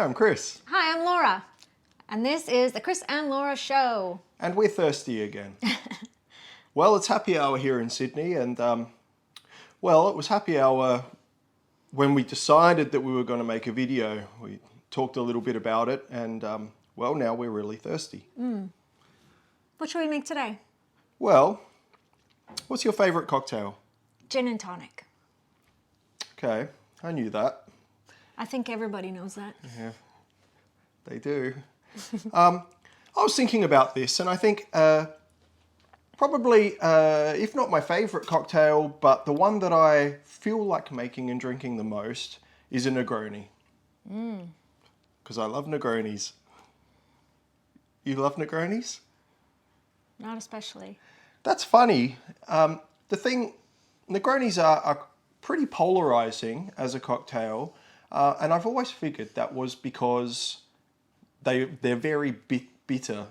I'm Chris. Hi, I'm Laura. And this is the Chris and Laura Show. And we're thirsty again. Well, it's happy hour here in Sydney, and well, it was happy hour when we decided that we were going to make a video. We talked a little bit about it, and well, now we're really thirsty. What should we make today? Well, what's your favourite cocktail? Gin and tonic. Okay, I knew that. I think everybody knows that. Yeah, they do. I was thinking about this, and I think probably, if not my favourite cocktail, but the one that I feel like making and drinking the most is a Negroni. Because I love Negronis. You love Negronis? Not especially. That's funny. Negronis are pretty polarizing as a cocktail, and I've always figured that was because they're very bitter.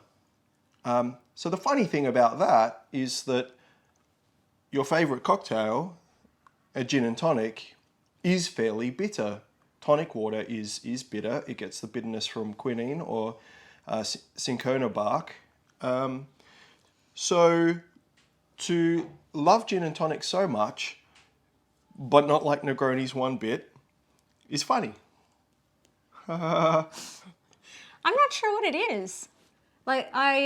So the funny thing about that is that your favourite cocktail, a gin and tonic, is fairly bitter. Tonic water is bitter. It gets the bitterness from quinine or cinchona bark. So to love gin and tonic so much, but not like Negronis one bit, is funny. I'm not sure what it is. Like, I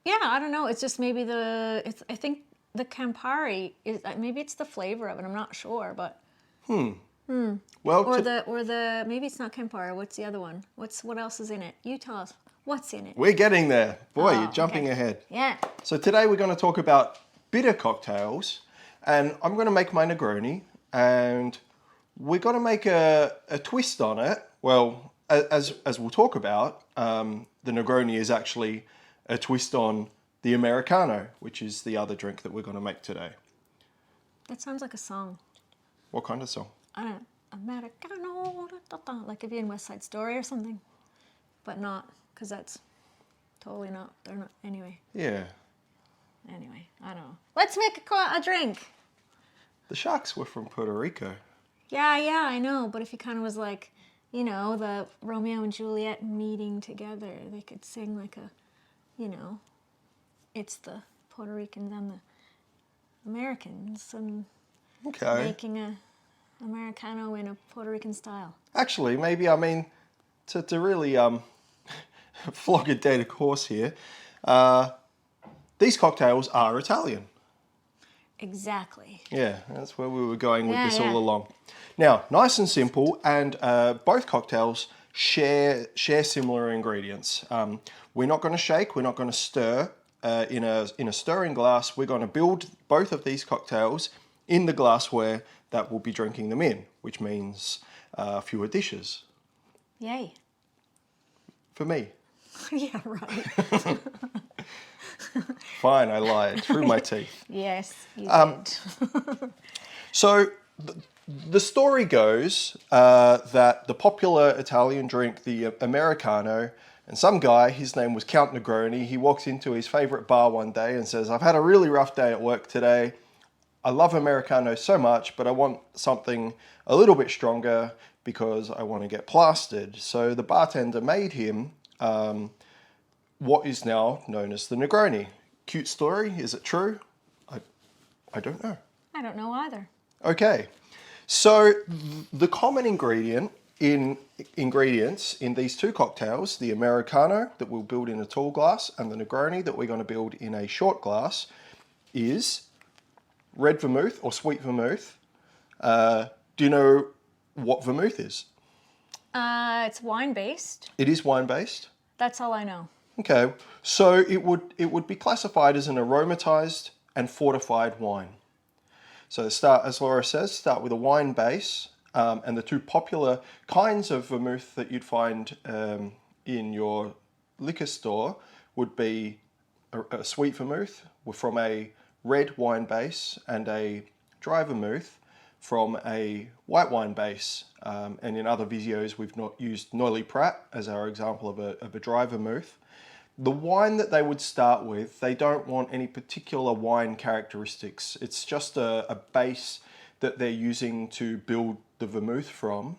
don't know. It's just maybe I think the Campari is, maybe it's the flavor of it. I'm not sure, but. Well, maybe it's not Campari. What's the other one? What else is in it? You tell us. What's in it? we're getting there. Boy, Oh, you're jumping okay. ahead. Yeah. So today we're going to talk about bitter cocktails, and I'm going to make my Negroni, and we're going to make a twist on it. Well, as we'll talk about, the Negroni is actually a twist on the Americano, which is the other drink that we're going to make today. That sounds like a song. What kind of song? I don't know. Americano, like if you're in West Side Story or something. But not, because that's totally not, they're not, anyway. Yeah. Anyway, I don't know. Let's make a drink. The Sharks were from Puerto Rico. Yeah, I know. But if he kind of was like, you know, the Romeo and Juliet meeting together, they could sing like a, you know, it's the Puerto Ricans and the Americans and Okay. making a Americano in a Puerto Rican style. Actually, maybe, I mean, to really flog a dead horse here, these cocktails are Italian. Exactly. Yeah, that's where we were going with Yeah, this yeah. all along. Now, nice and simple, and both cocktails share similar ingredients. We're not going to shake, we're not going to stir in a stirring glass. We're going to build both of these cocktails in the glassware that we'll be drinking them in, which means fewer dishes. Yay. For me. Yeah, right. Fine, I lied through my teeth. Yes, you did. So the story goes that the popular Italian drink, the Americano, and some guy, his name was Count Negroni, he walks into his favorite bar one day and says, "I've had a really rough day at work today. I love Americano so much, but I want something a little bit stronger because I want to get plastered." So the bartender made him what is now known as the Negroni. Cute story, is it true? I don't know. I don't know either. Okay, so the common ingredients in these two cocktails, the Americano that we'll build in a tall glass and the Negroni that we're going to build in a short glass, is red vermouth or sweet vermouth. Do you know what vermouth is? It's wine-based. It is wine-based. That's all I know. Okay, so it would be classified as an aromatized and fortified wine. So start, as Laura says, start with a wine base, and the two popular kinds of vermouth that you'd find in your liquor store would be a sweet vermouth from a red wine base and a dry vermouth from a white wine base. And in other videos, we've not used Noilly Prat as our example of a dry vermouth. The wine that they would start with, they don't want any particular wine characteristics. It's just a base that they're using to build the vermouth from.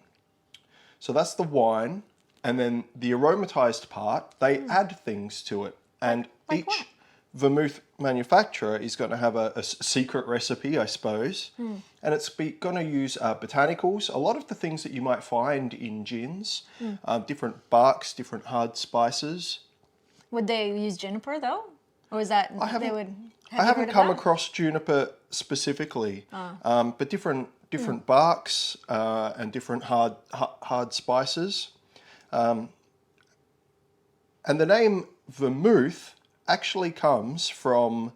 So that's the wine. And then the aromatized part, they add things to it. And Like each what? vermouth manufacturer is going to have a secret recipe, I suppose. And it's going to use botanicals, a lot of the things that you might find in gins, different barks, different hard spices. Would they use juniper though? Or is that I they haven't, would I have you haven't heard of come that? across juniper specifically, but different barks and different hard spices. And the name vermouth actually comes from,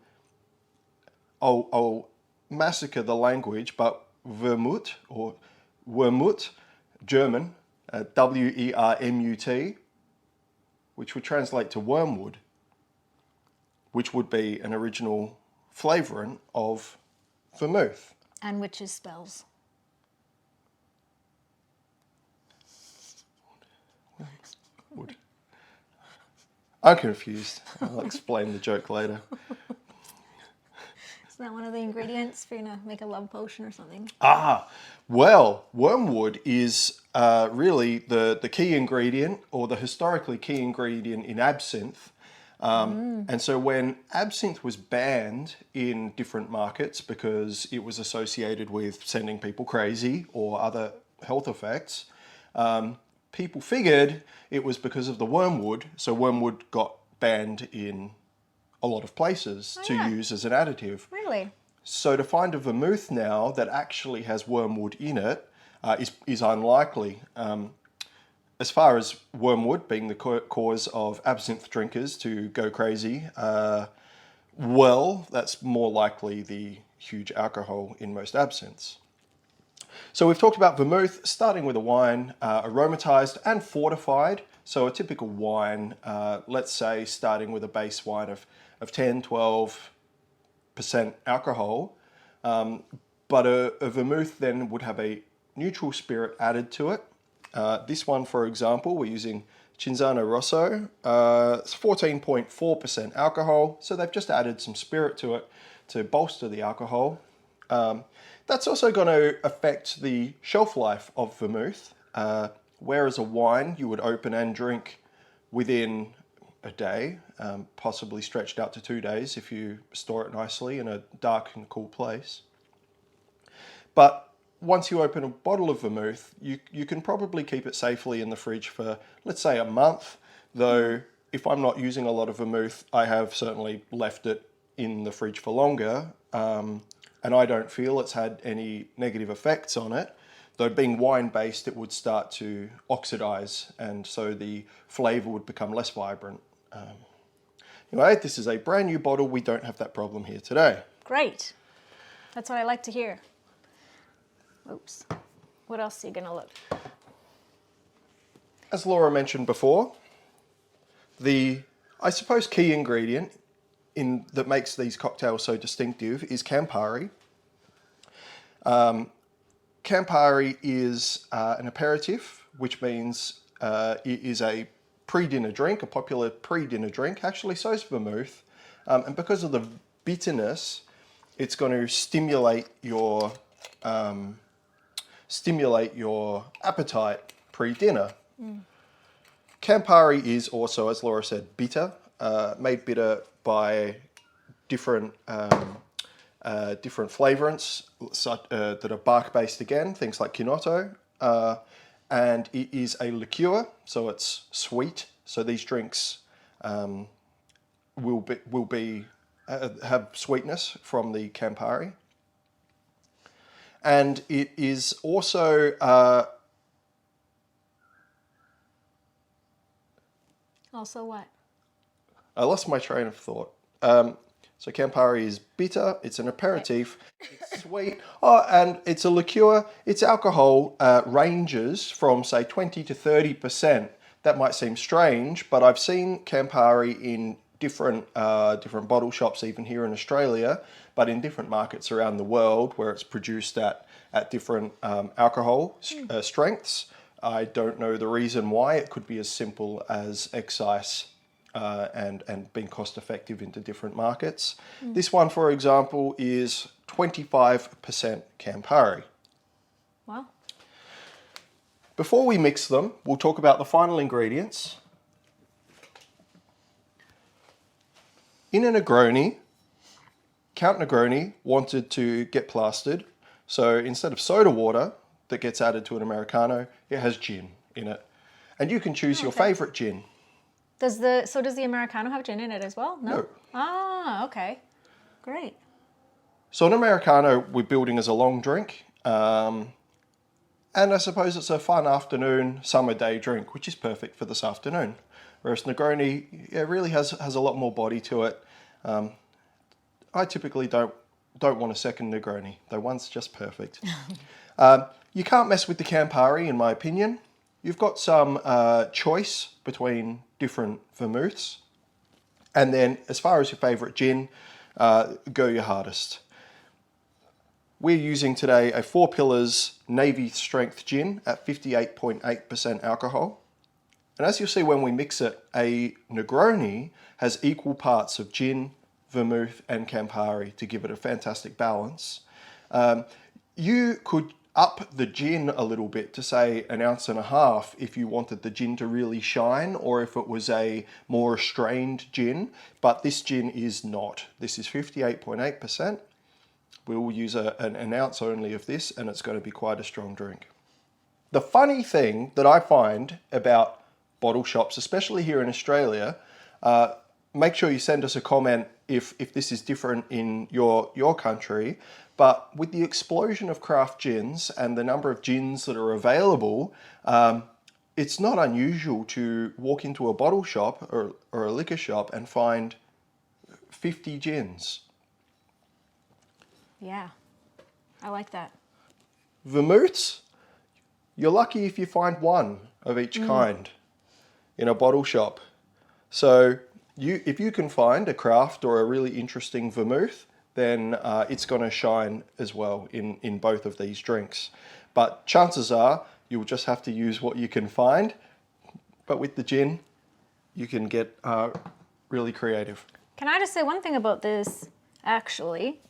I'll massacre the language, but Vermut or Wermut, German, Wermut, which would translate to wormwood, which would be an original flavourant of vermouth. And witches spells. Wood. I'm confused. I'll explain the joke later. Isn't that one of the ingredients for you to make a love potion or something? Well, wormwood is really the key ingredient, or the historically key ingredient in absinthe. And so when absinthe was banned in different markets because it was associated with sending people crazy or other health effects, people figured it was because of the wormwood. So wormwood got banned in a lot of places to use as an additive. Really? So to find a vermouth now that actually has wormwood in it is unlikely. As far as wormwood being the cause of absinthe drinkers to go crazy, well, that's more likely the huge alcohol in most absinthes. So we've talked about vermouth, starting with a wine, aromatized and fortified. So a typical wine, let's say starting with a base wine of 10, 12% alcohol, but a vermouth then would have a neutral spirit added to it. This one, for example, we're using Cinzano Rosso. It's 14.4% alcohol, so they've just added some spirit to it to bolster the alcohol. That's also going to affect the shelf life of vermouth, whereas a wine you would open and drink within a day, possibly stretched out to 2 days if you store it nicely in a dark and cool place. But once you open a bottle of vermouth, you can probably keep it safely in the fridge for, let's say, a month, though if I'm not using a lot of vermouth, I have certainly left it in the fridge for longer, and I don't feel it's had any negative effects on it. Though being wine-based, it would start to oxidize, and so the flavor would become less vibrant. Anyway, this is a brand new bottle. We don't have that problem here today. Great. That's what I like to hear. Oops. What else are you gonna look? As Laura mentioned before, the, I suppose, key ingredient that makes these cocktails so distinctive is Campari. Campari is an aperitif, which means it is a pre-dinner drink, a popular pre-dinner drink. Actually, so is vermouth. And because of the bitterness, it's going to stimulate your appetite pre-dinner. Campari is also, as Laura said, bitter, made bitter by different flavorants that are bark-based again, things like Kinotto. And it is a liqueur, so it's sweet. So these drinks will have sweetness from the Campari. And it is also Also what? I lost my train of thought. So Campari is bitter, it's an aperitif, it's sweet, and it's a liqueur. Its alcohol ranges from, say, 20 to 30%. That might seem strange, but I've seen Campari in different bottle shops, even here in Australia, but in different markets around the world where it's produced at different alcohol strengths. I don't know the reason why. It could be as simple as excise and being cost effective into different markets. This one, for example, is 25% Campari. Wow. Before we mix them, we'll talk about the final ingredients. In a Negroni, Count Negroni wanted to get plastered, so instead of soda water that gets added to an Americano, it has gin in it. And you can choose your favourite gin. Does the Americano have gin in it as well? No. No. Ah, okay. Great. So an Americano we're building as a long drink, and I suppose it's a fun afternoon, summer day drink, which is perfect for this afternoon. Whereas Negroni, it really has a lot more body to it. I typically don't want a second Negroni. Though one's just perfect. You can't mess with the Campari, in my opinion. You've got some choice between different vermouths. And then, as far as your favourite gin, go your hardest. We're using today a 4 Pillars Navy Strength Gin at 58.8% alcohol. And as you'll see when we mix it, a Negroni has equal parts of gin, vermouth and Campari to give it a fantastic balance. You could up the gin a little bit to say 1.5 ounces if you wanted the gin to really shine, or if it was a more strained gin, but this gin is not. This is 58.8%. We will use an ounce only of this, and it's going to be quite a strong drink. The funny thing that I find about bottle shops, especially here in Australia, make sure you send us a comment if this is different in your country. But with the explosion of craft gins and the number of gins that are available, it's not unusual to walk into a bottle shop or a liquor shop and find 50 gins. Yeah, I like that. Vermouths, you're lucky if you find one of each kind in a bottle shop. So if you can find a craft or a really interesting vermouth, then it's going to shine as well in both of these drinks. But chances are you'll just have to use what you can find. But with the gin, you can get really creative. Can I just say one thing about this, actually?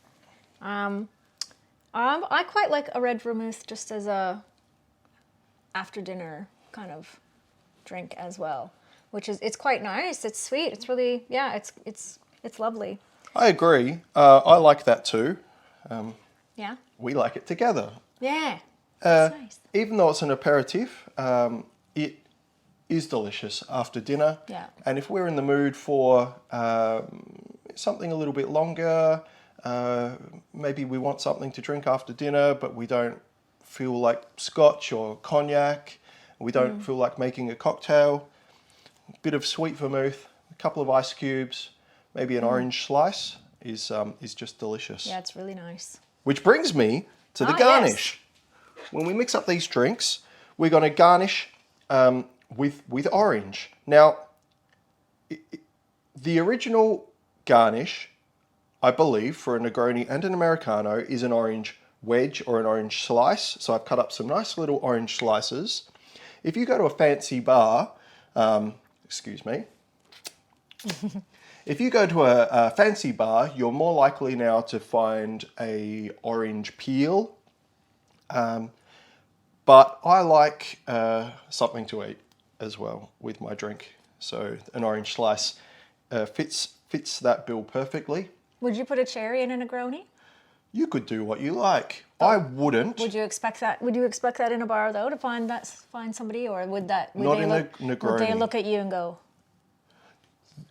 I quite like a red vermouth just as a after dinner kind of drink as well, it's quite nice. It's sweet. It's really, yeah, it's lovely. I agree. I like that too. Yeah. We like it together. Yeah. It's nice. Even though it's an aperitif, it is delicious after dinner. Yeah. And if we're in the mood for something a little bit longer, maybe we want something to drink after dinner, but we don't feel like scotch or cognac, we don't feel like making a cocktail, a bit of sweet vermouth, a couple of ice cubes, maybe an orange slice is just delicious. Yeah, it's really nice. Which brings me to the garnish. Yes. When we mix up these drinks, we're going to garnish with orange. Now, the original garnish, I believe, for a Negroni and an Americano is an orange wedge or an orange slice. So I've cut up some nice little orange slices. If you go to a fancy bar, excuse me, if you go to a fancy bar, you're more likely now to find a orange peel. But I like something to eat as well with my drink. So an orange slice fits that bill perfectly. Would you put a cherry in a Negroni? You could do what you like. I wouldn't. Would you expect that? Would you expect that in a bar though, to find somebody, or would Not in a Negroni. Would they look at you and go?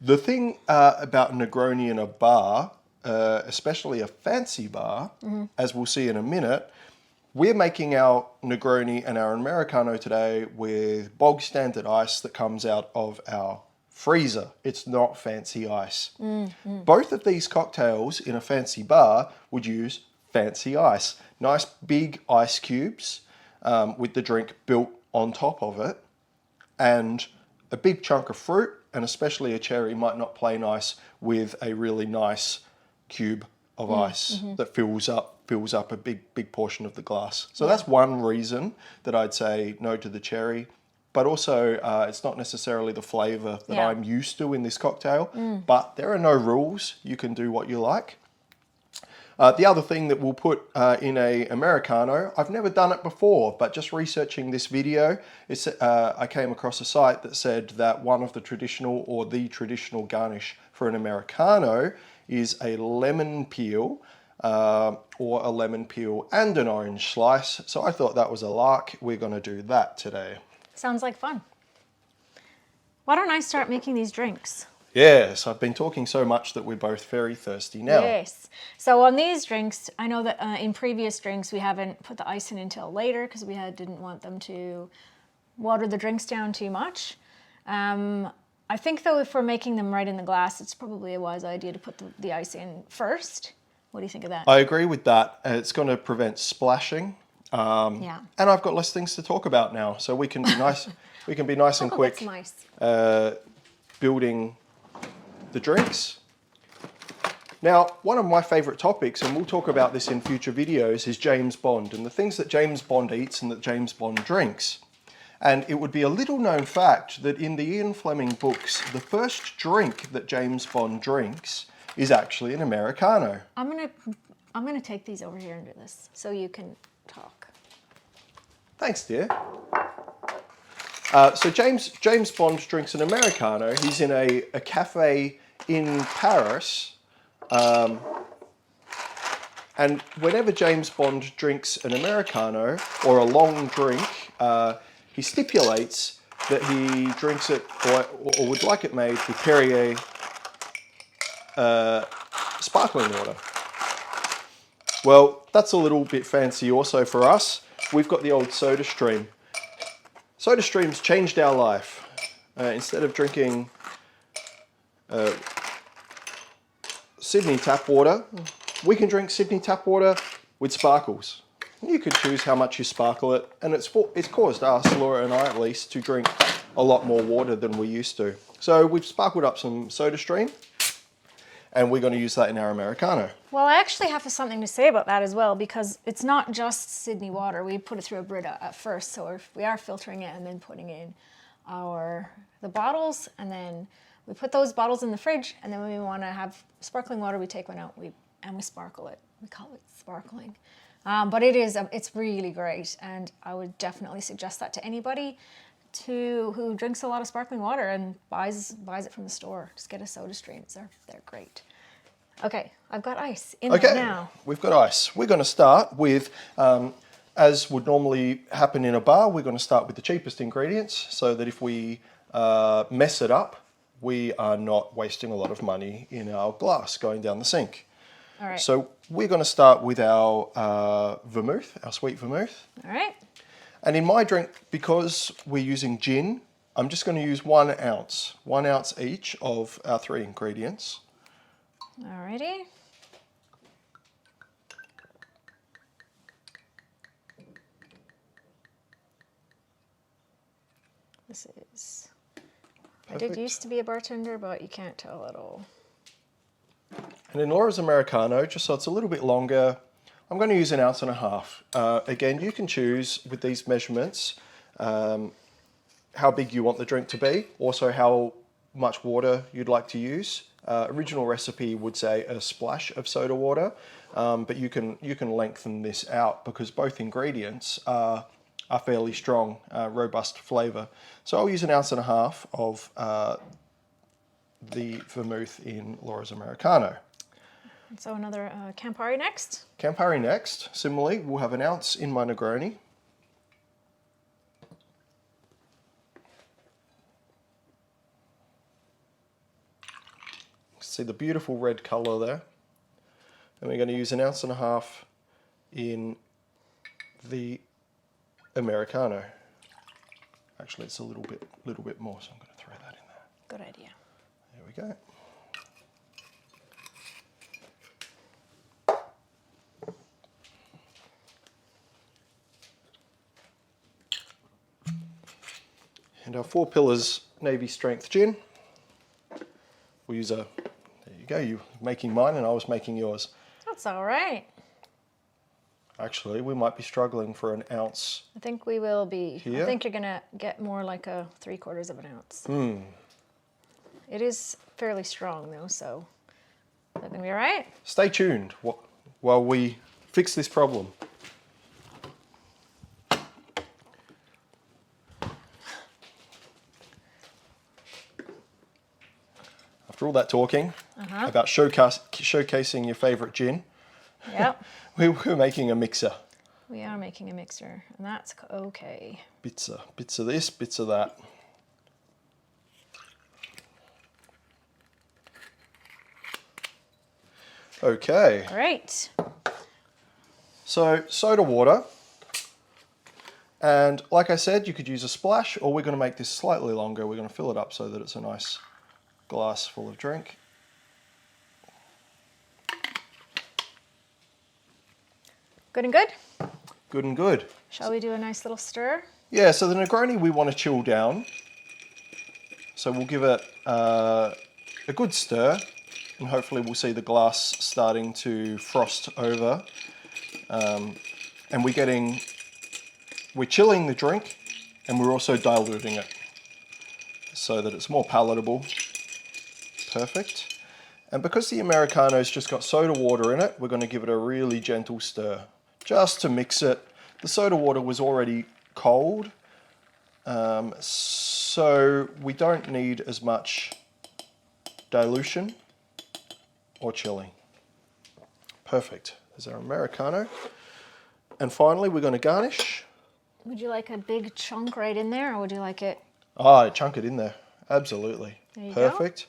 The thing about Negroni in a bar, especially a fancy bar, as we'll see in a minute, we're making our Negroni and our Americano today with bog standard ice that comes out of our freezer. It's not fancy ice. Both of these cocktails in a fancy bar would use fancy ice. Nice big ice cubes with the drink built on top of it. And a big chunk of fruit, and especially a cherry, might not play nice with a really nice cube of ice that fills up a big portion of the glass. So that's one reason that I'd say no to the cherry. But also, it's not necessarily the flavour that I'm used to in this cocktail. But there are no rules. You can do what you like. The other thing that we'll put in a Americano, I've never done it before, but just researching this video, I came across a site that said that one of the traditional or the traditional garnish for an Americano is a lemon peel or a lemon peel and an orange slice. So I thought that was a lark. We're going to do that today. Sounds like fun. Why don't I start making these drinks? Yes, I've been talking so much that we're both very thirsty now. Yes. So on these drinks, I know that in previous drinks we haven't put the ice in until later because we didn't want them to water the drinks down too much. I think though if we're making them right in the glass, it's probably a wise idea to put the ice in first. What do you think of that? I agree with that. It's going to prevent splashing. Yeah. And I've got less things to talk about now, so we can be nice. We can be nice and quick. That's nice. Building the drinks. Now, one of my favourite topics, and we'll talk about this in future videos, is James Bond and the things that James Bond eats and that James Bond drinks. And it would be a little known fact that in the Ian Fleming books, the first drink that James Bond drinks is actually an Americano. I'm gonna take these over here and do this so you can talk. Thanks, dear. So James Bond drinks an Americano. He's in a cafe in Paris. And whenever James Bond drinks an Americano or a long drink, he stipulates that he drinks it or would like it made with Perrier sparkling water. Well, that's a little bit fancy also for us. We've got the old SodaStream. SodaStream's changed our life. Instead of drinking Sydney tap water, we can drink Sydney tap water with sparkles. You can choose how much you sparkle it, and it's caused us, Laura and I at least, to drink a lot more water than we used to. So we've sparkled up some SodaStream, and we're going to use that in our Americano. Well, I actually have something to say about that as well, because it's not just Sydney water. We put it through a Brita at first, so if we are filtering it and then putting in the bottles, and then we put those bottles in the fridge, and then when we want to have sparkling water, we take one out and we sparkle it. We call it sparkling. But it's really great, and I would definitely suggest that to anybody who drinks a lot of sparkling water and buys it from the store. Just get a SodaStream. They're great. Okay, I've got ice in there now. We've got ice. We're going to start with, as would normally happen in a bar, we're going to start with the cheapest ingredients so that if we mess it up, we are not wasting a lot of money in our glass going down the sink. All right. So we're going to start with our vermouth, our sweet vermouth. All right. And in my drink, because we're using gin, I'm just going to use 1 ounce. 1 ounce each of our 3 ingredients. Alrighty. This is... Perfect. I did used to be a bartender, but you can't tell at all. And in Laura's Americano, just so it's a little bit longer, I'm going to use 1.5 ounces. Again, you can choose with these measurements how big you want the drink to be, also how much water you'd like to use. Original recipe would say a splash of soda water, but you can lengthen this out because both ingredients are fairly strong, robust flavour. So I'll use 1.5 ounces of the vermouth in Laura's Americano. So another Campari next. Campari next. Similarly, we'll have 1 ounce in my Negroni. See the beautiful red colour there. And we're going to use 1.5 ounces in the Americano. Actually, it's a little bit more, so I'm going to throw that in there. Good idea. There we go. And our 4 Pillars Navy Strength Gin. We'll use there you go, you were making mine and I was making yours. That's all right. Actually, we might be struggling for 1 ounce. I think we will be. Here? I think you're going to get more like a 3/4 of an ounce. It is fairly strong though, so is that going to be all right? Stay tuned. while we fix this problem. After all that talking about showcasing your favourite gin, Yep. we're making a mixer. We are making a mixer, and that's okay. Bits of this, bits of that. Okay. Great. So soda water, and like I said, you could use a splash, or we're going to make this slightly longer. We're going to fill it up so that it's a nice glass full of drink. Good and good? Good and good. Shall we do a nice little stir? Yeah, so the Negroni we want to chill down. So we'll give it a good stir, and hopefully we'll see the glass starting to frost over. And we're chilling the drink, and we're also diluting it so that it's more palatable. Perfect. And because the Americano's just got soda water in it, we're going to give it a really gentle stir, just to mix it. The soda water was already cold, so we don't need as much dilution or chilling. Perfect. There's our Americano. And finally, we're going to garnish. Would you like a big chunk right in there, or would you like it? Ah, chunk it in there. Absolutely. There you Perfect.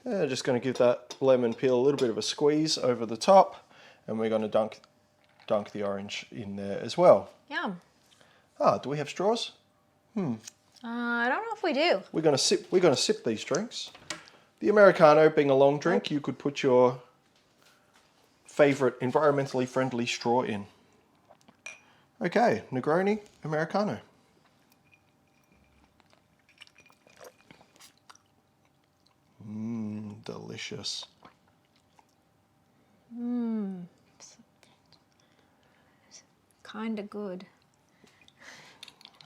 Yeah, just going to give that lemon peel a little bit of a squeeze over the top, and we're going to dunk the orange in there as well. Yum. Ah, do we have straws? I don't know if we do. We're going to sip these drinks. The Americano being a long drink, you could put your favorite environmentally friendly straw in. Okay, Negroni, Americano. Delicious. Kind of good.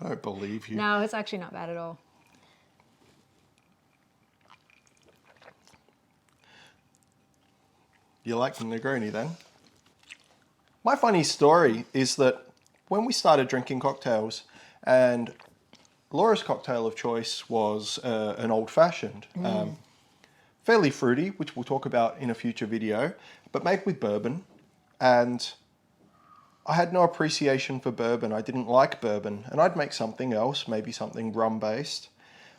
I don't believe you. No, it's actually not bad at all. You like the Negroni then? My funny story is that when we started drinking cocktails, and Laura's cocktail of choice was an old-fashioned, fairly fruity, which we'll talk about in a future video, but made with bourbon. And I had no appreciation for bourbon. I didn't like bourbon, and I'd make something else, maybe something rum-based,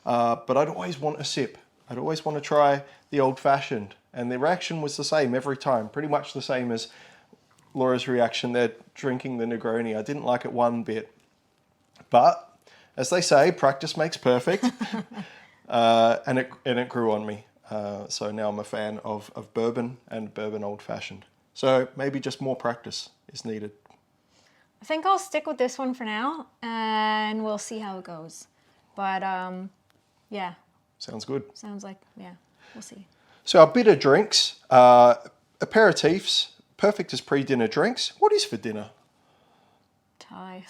but I'd always want a sip. I'd always want to try the old-fashioned, and the reaction was the same every time, pretty much the same as Laura's reaction there drinking the Negroni. I didn't like it one bit, but as they say, practice makes perfect, and it grew on me. So now I'm a fan of bourbon and bourbon old-fashioned. So maybe just more practice is needed. I think I'll stick with this one for now, and we'll see how it goes. But yeah. Sounds good. Sounds like, yeah, we'll see. So our bitter drinks, aperitifs, perfect as pre-dinner drinks. What is for dinner? Thai.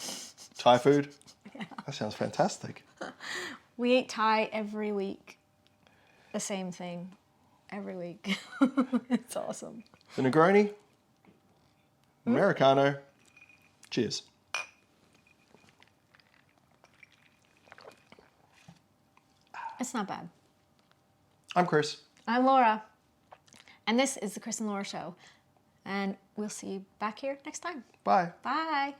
Thai food? Yeah. That sounds fantastic. We eat Thai every week. The same thing every week. It's awesome. The Negroni, Americano, cheers. It's not bad. I'm Chris. I'm Laura, and this is the Chris and Laura Show, and we'll see you back here next time. Bye. Bye.